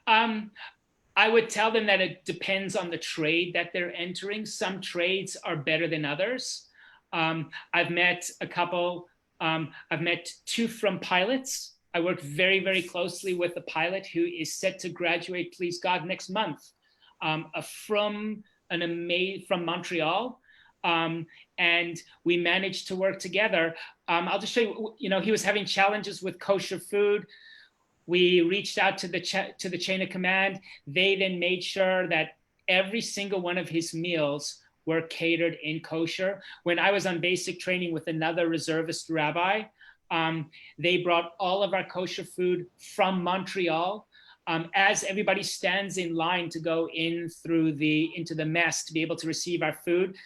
Speaker 3: I would tell them that it depends on the trade that they're entering. Some trades are better than others. I've met a couple, I've met two from pilots. I work very, very closely with a pilot who is set to graduate, please God, next month, from Montreal. And we managed to work together. I'll just show you, he was having challenges with kosher food. We reached out to the chain of command. They then made sure that every single one of his meals were catered in kosher. When I was on basic training with another reservist rabbi, they brought all of our kosher food from Montreal. As everybody stands in line to go into the mess to be able to receive our food,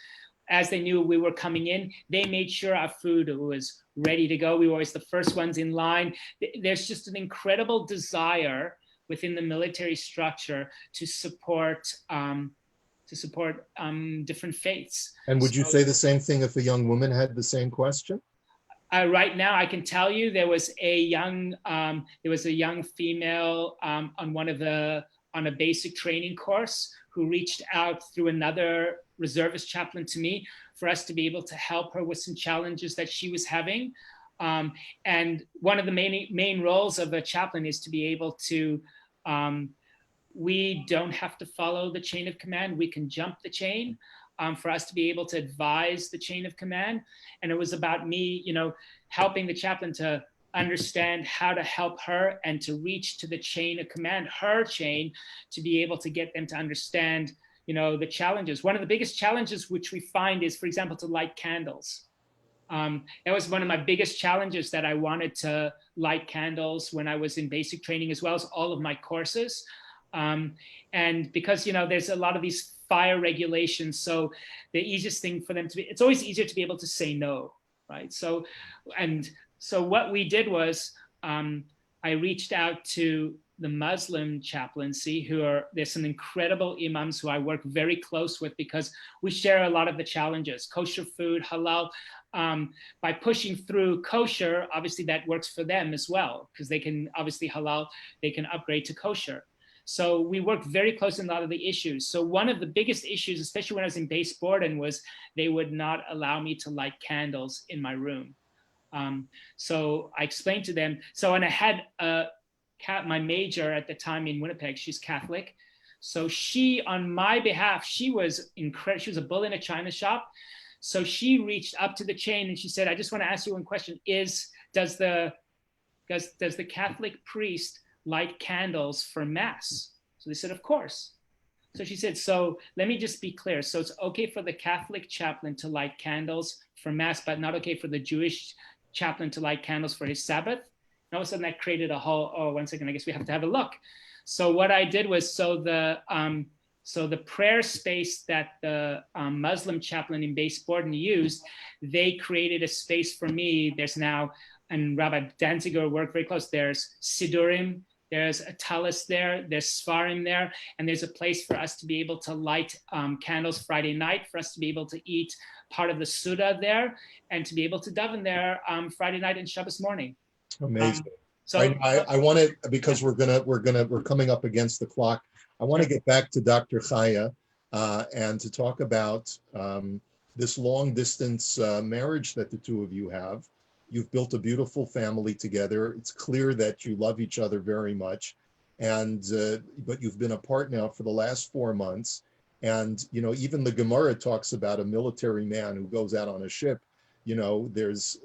Speaker 3: as they knew we were coming in, they made sure our food was ready to go. We were always the first ones in line. There's just an incredible desire within the military structure to support different faiths.
Speaker 1: And would you say the same thing if a young woman had the same question?
Speaker 3: Right now, I can tell you there was a young female on a basic training course who reached out through another reservist chaplain to me for us to be able to help her with some challenges that she was having. And one of the main roles of a chaplain is to be able to, we don't have to follow the chain of command. We can jump the chain for us to be able to advise the chain of command. And it was about me, helping the chaplain to understand how to help her and to reach to the chain of command, her chain, to be able to get them to understand, the challenges. One of the biggest challenges which we find is, for example, to light candles. That was one of my biggest challenges, that I wanted to light candles when I was in basic training, as well as all of my courses. And because, there's a lot of these fire regulations, so the easiest thing for them it's always easier to be able to say no, right? So what we did was, I reached out to the Muslim chaplaincy, there's some incredible imams who I work very close with, because we share a lot of the challenges, kosher food, halal. By pushing through kosher, obviously that works for them as well, because they can, obviously halal, they can upgrade to kosher. So we worked very close on a lot of the issues. So one of the biggest issues, especially when I was in base Borden, was they would not allow me to light candles in my room. So I explained to them, and I had my major at the time in Winnipeg, she's Catholic. So she, on my behalf, she was incredible. She was a bull in a china shop. So she reached up to the chain and she said, I just want to ask you one question. Does the Catholic priest light candles for mass? So they said, of course. So she said, so let me just be clear. So it's okay for the Catholic chaplain to light candles for mass, but not okay for the Jewish chaplain to light candles for his Sabbath? And all of a sudden that created a whole, one second, I guess we have to have a look. So what I did was, the prayer space that the Muslim chaplain in base Borden used, they created a space for me. There's now, and Rabbi Danziger worked very close, there's Sidurim, there's a talus there, there's Svarim there, and there's a place for us to be able to light candles Friday night, for us to be able to eat part of the Suda there, and to be able to daven there Friday night and Shabbos morning.
Speaker 1: Amazing. I want to, because we're coming up against the clock. I want to get back to Dr. Chaya and to talk about this long distance marriage that the two of you have. You've built a beautiful family together. It's clear that you love each other very much, but you've been apart now for the last 4 months. And even the Gemara talks about a military man who goes out on a ship. There's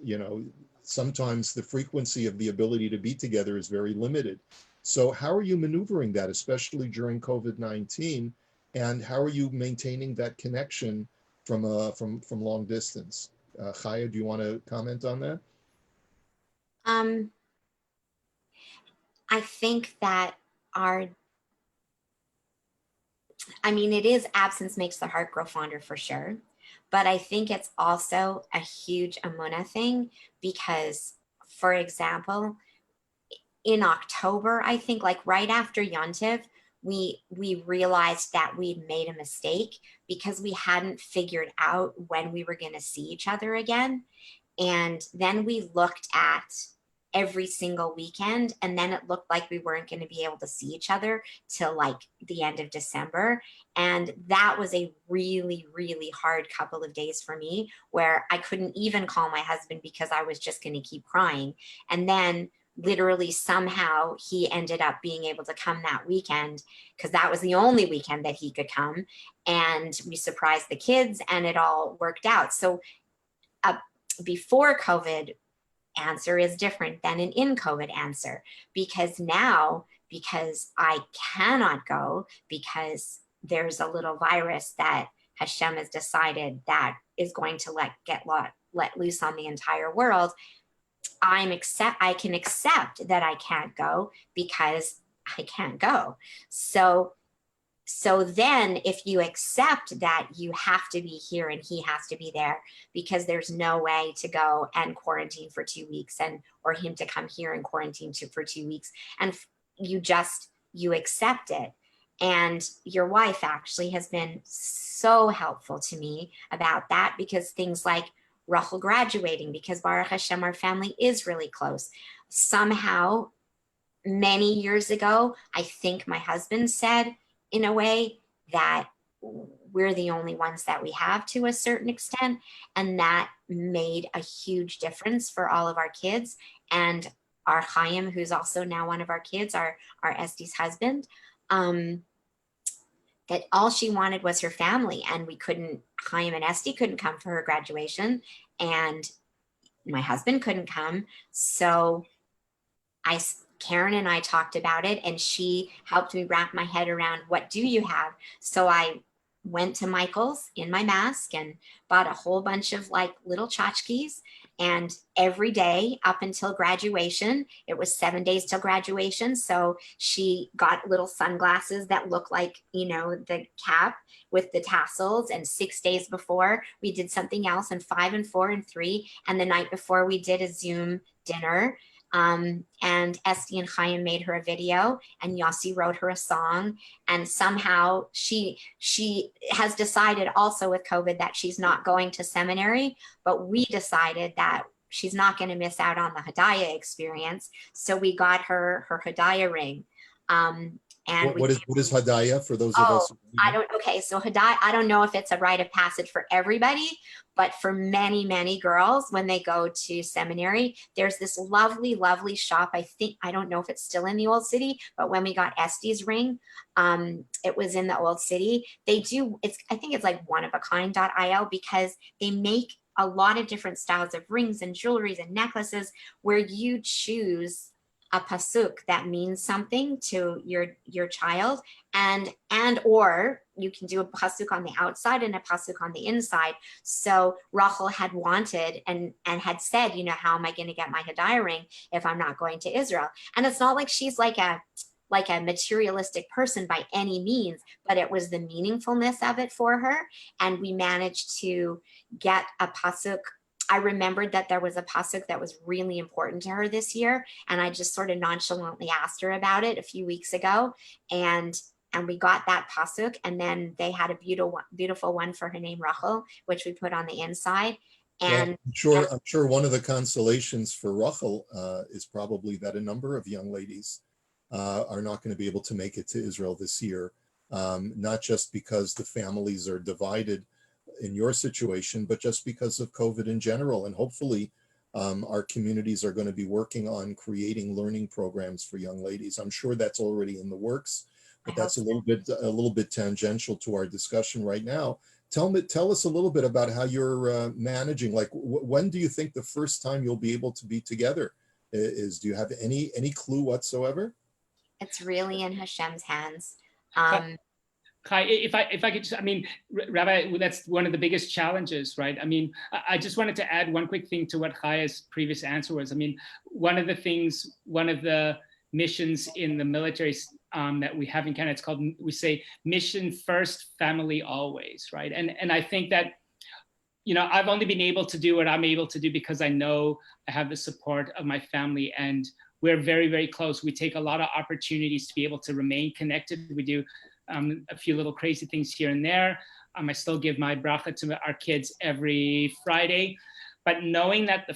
Speaker 1: sometimes the frequency of the ability to be together is very limited. So how are you maneuvering that, especially during COVID-19? And how are you maintaining that connection from long distance? Chaya, do you want to comment on that?
Speaker 2: I think that it is absence makes the heart grow fonder for sure. But I think it's also a huge Emunah thing, because, for example, in October, I think, like right after Yontiv, we realized that we'd made a mistake because we hadn't figured out when we were going to see each other again. And then we looked at every single weekend, and then it looked like we weren't going to be able to see each other till like the end of December. And that was a really, really hard couple of days for me, where I couldn't even call my husband because I was just going to keep crying. And then literally somehow he ended up being able to come that weekend, because that was the only weekend that he could come. And we surprised the kids and it all worked out. So before COVID answer is different than an in COVID answer, because now, because I cannot go, because there's a little virus that Hashem has decided that is going to let loose on the entire world, I can accept that I can't go because I can't go. So then if you accept that you have to be here and he has to be there, because there's no way to go and quarantine for 2 weeks, or him to come here and quarantine for 2 weeks, and you accept it. And your wife actually has been so helpful to me about that, because things like Rachel graduating, because Baruch Hashem, our family is really close. Somehow, many years ago, I think my husband said, in a way, that we're the only ones that we have, to a certain extent. And that made a huge difference for all of our kids. And our Chaim, who's also now one of our kids, our Esti's husband, that all she wanted was her family. And Chaim and Esti couldn't come for her graduation, and my husband couldn't come. So Karen and I talked about it, and she helped me wrap my head around, what do you have? So I went to Michael's in my mask and bought a whole bunch of like little tchotchkes. And every day up until graduation, it was 7 days till graduation. So she got little sunglasses that look like, the cap with the tassels. And 6 days before, we did something else, and 5 and 4 and 3. And the night before, we did a Zoom dinner. And Esti and Chaim made her a video, and Yossi wrote her a song. And somehow she has decided also with COVID that she's not going to seminary, but we decided that she's not going to miss out on the Hadaya experience. So we got her Hadaya ring. And
Speaker 1: what is Hadaya for those of us?
Speaker 2: So Hadaya, I don't know if it's a rite of passage for everybody, but for many, many girls, when they go to seminary, there's this lovely, lovely shop. I don't know if it's still in the Old City, but when we got Esti's ring, it was in the Old City. I think it's like oneofakind.il, because they make a lot of different styles of rings and jewelries and necklaces, where you choose a pasuk that means something to your child, and or you can do a pasuk on the outside and a pasuk on the inside. So Rachel had wanted and had said, how am I going to get my Hadaya ring if I'm not going to Israel? And it's not like she's like a materialistic person by any means, but it was the meaningfulness of it for her. And we managed to get a pasuk. I remembered that there was a pasuk that was really important to her this year, and I just sort of nonchalantly asked her about it a few weeks ago, and we got that pasuk. And then they had a beautiful one for her name, Rachel, which we put on the inside. And
Speaker 1: I'm sure one of the consolations for Rachel is probably that a number of young ladies are not going to be able to make it to Israel this year, not just because the families are divided in your situation, but just because of COVID in general. And hopefully our communities are going to be working on creating learning programs for young ladies. I'm sure that's already in the works, but that's a little bit tangential to our discussion right now. Tell us a little bit about how you're managing. Like, when do you think the first time you'll be able to be together is? Do you have any clue whatsoever?
Speaker 2: It's really in Hashem's hands.
Speaker 3: Kai, if I could just, Rabbi, that's one of the biggest challenges, right? I just wanted to add one quick thing to what Chaya's previous answer was. One of the missions in the military that we have in Canada, it's called, we say, mission first, family always, right? And I think that, I've only been able to do what I'm able to do because I know I have the support of my family, and we're very, very close. We take a lot of opportunities to be able to remain connected. We do a few little crazy things here and there. I still give my bracha to our kids every Friday. But knowing that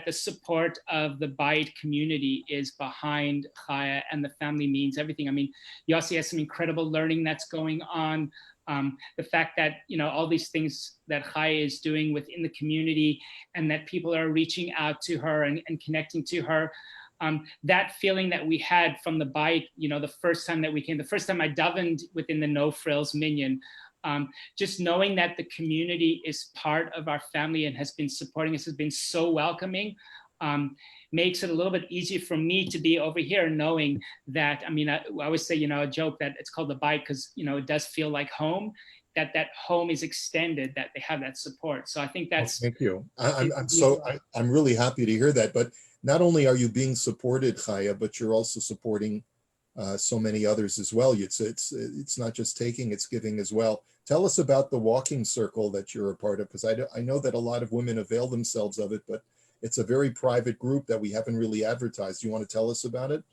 Speaker 3: the support of the Bayt community is behind Chaya and the family means everything. I mean, Yossi has some incredible learning that's going on. The fact that, you know, all these things that Chaya is doing within the community and that people are reaching out to her and connecting to her. That feeling that we had from the Bayt, you know, the first time that we came, the first time I davened within the No Frills Minyan, just knowing that the community is part of our family and has been supporting us, has been so welcoming, makes it a little bit easier for me to be over here knowing that, I mean, I always say, you know, a joke that it's called the Bayt because, you know, it does feel like home, that home is extended, that they have that support. So I think that's—
Speaker 1: Thank you. I'm really happy to hear that. But not only are you being supported, Chaya, but you're also supporting so many others as well. It's not just taking, it's giving as well. Tell us about the walking circle that you're a part of, because I know that a lot of women avail themselves of it, but it's a very private group that we haven't really advertised. You want to tell us about it?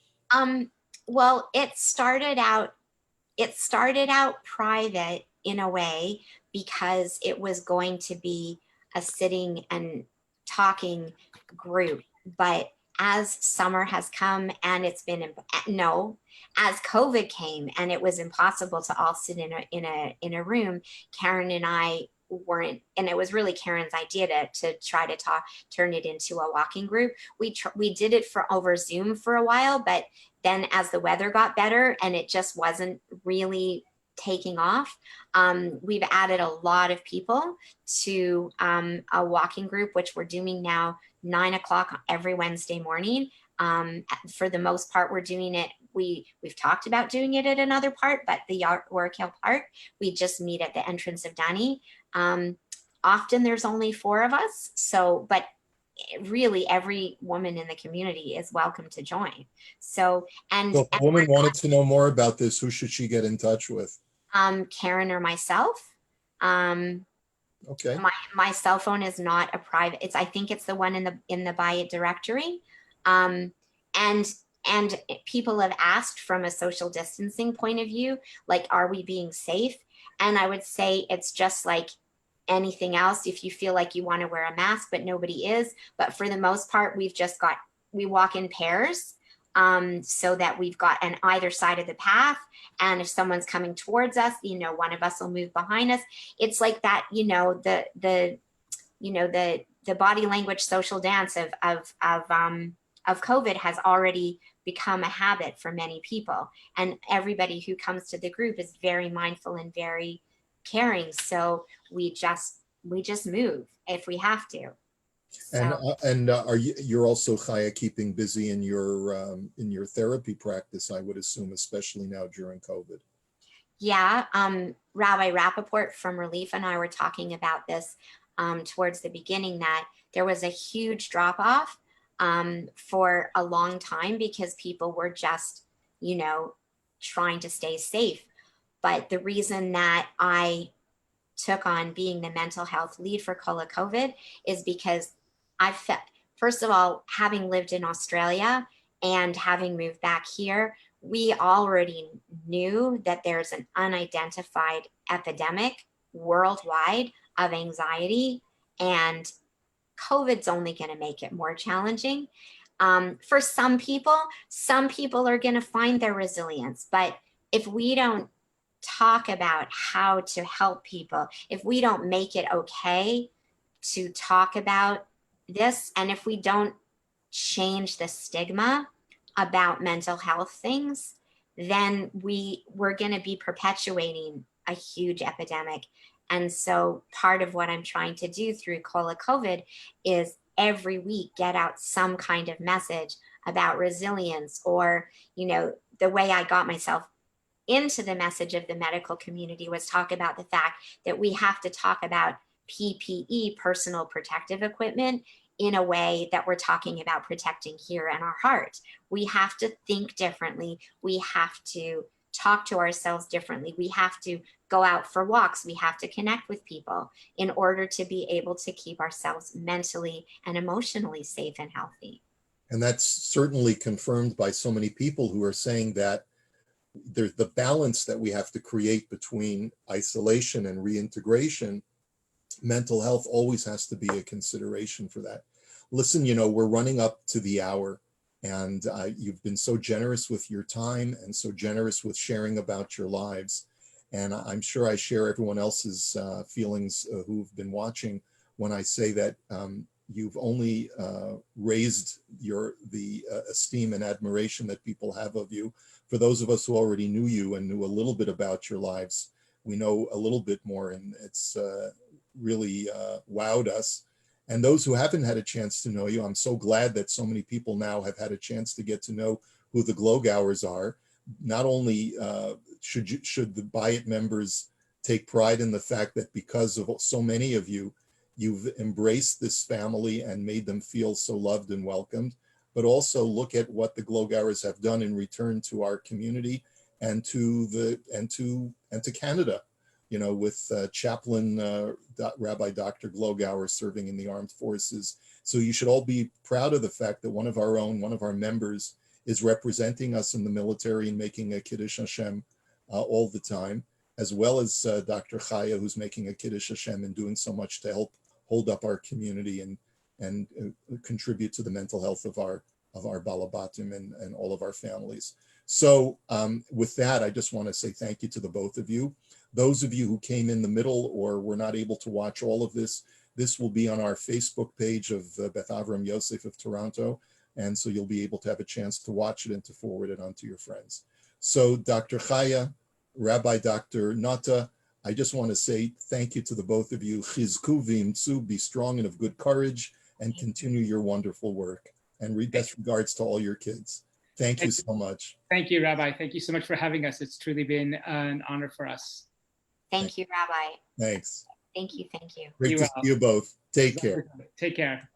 Speaker 2: Well, it started out private in a way because it was going to be a sitting and talking group. But as summer has come and as COVID came and it was impossible to all sit in a room, Karen and I weren't, and it was really Karen's idea to try to turn it into a walking group. We did it over Zoom for a while, but then as the weather got better and it just wasn't really taking off, we've added a lot of people to a walking group, which we're doing now 9 o'clock every Wednesday morning. For the most part, we're doing it. We've talked about doing it at another part, but the Warwick Hill Park, we just meet at the entrance of Dunny. Often there's only 4 of us. So, but really every woman in the community is welcome to join. So if a woman
Speaker 1: wanted to know more about this, who should she get in touch with?
Speaker 2: Karen or myself.
Speaker 1: Okay.
Speaker 2: My cell phone is not a private. I think it's the one in the Bayt directory. And people have asked from a social distancing point of view, like, are we being safe? And I would say it's just like anything else. If you feel like you want to wear a mask, but nobody is, but for the most part, we walk in pairs, so that we've got on either side of the path. And if someone's coming towards us, you know, one of us will move behind us. It's like that, you know, the body language social dance of COVID has already become a habit for many people. And everybody who comes to the group is very mindful and very caring. So we just move if we have to. So.
Speaker 1: And you're also, Chaya, keeping busy in your therapy practice, I would assume, especially now during COVID.
Speaker 2: Yeah, Rabbi Rappaport from Relief and I were talking about this towards the beginning, that there was a huge drop off for a long time because people were just, you know, trying to stay safe. But the reason that I took on being the mental health lead for COVID is because I felt, first of all, having lived in Australia and having moved back here, we already knew that there's an unidentified epidemic worldwide of anxiety, and COVID's only going to make it more challenging. For some people are going to find their resilience, but if we don't talk about how to help people, if we don't make it okay to talk about this, and if we don't change the stigma about mental health things, then we're going to be perpetuating a huge epidemic. And so part of what I'm trying to do through COVID is every week get out some kind of message about resilience, or, you know, the way I got myself into the message of the medical community was talk about the fact that we have to talk about PPE, personal protective equipment, in a way that we're talking about protecting here in our heart. We have to think differently. We have to talk to ourselves differently. We have to go out for walks. We have to connect with people in order to be able to keep ourselves mentally and emotionally safe and healthy.
Speaker 1: And that's certainly confirmed by so many people who are saying that there's the balance that we have to create between isolation and reintegration. Mental health always has to be a consideration for that. Listen, we're running up to the hour, and you've been so generous with your time and so generous with sharing about your lives. And I'm sure I share everyone else's feelings who've been watching when I say that you've only raised the esteem and admiration that people have of you. For those of us who already knew you and knew a little bit about your lives, we know a little bit more, and it's really wowed us. And those who haven't had a chance to know you, I'm so glad that so many people now have had a chance to get to know who the Glogauers are. Not only should the Bayt members take pride in the fact that because of so many of you, you've embraced this family and made them feel so loved and welcomed, but also look at what the Glogauers have done in return to our community and to Canada. With chaplain Rabbi Dr. Glogauer serving in the armed forces. So you should all be proud of the fact that one of our members is representing us in the military and making a Kiddush Hashem all the time, as well as Dr. Chaya, who's making a Kiddush Hashem and doing so much to help hold up our community and contribute to the mental health of our Balabatim and all of our families. So with that, I just want to say thank you to the both of you. Those of you who came in the middle or were not able to watch all of this, this will be on our Facebook page of Beth Avram Yosef of Toronto. And so you'll be able to have a chance to watch it and to forward it on to your friends. So Dr. Chaya, Rabbi Dr. Noteh, I just want to say thank you to the both of you. Chizku v'imtzu, be strong and of good courage, and continue your wonderful work. And best regards to all your kids. Thank you so much.
Speaker 3: Thank you, Rabbi. Thank you so much for having us. It's truly been an honor for us.
Speaker 2: Thank you, Rabbi.
Speaker 1: Thanks.
Speaker 2: Thank you. Thank you.
Speaker 1: Great to see you both. Take care.
Speaker 3: Take care.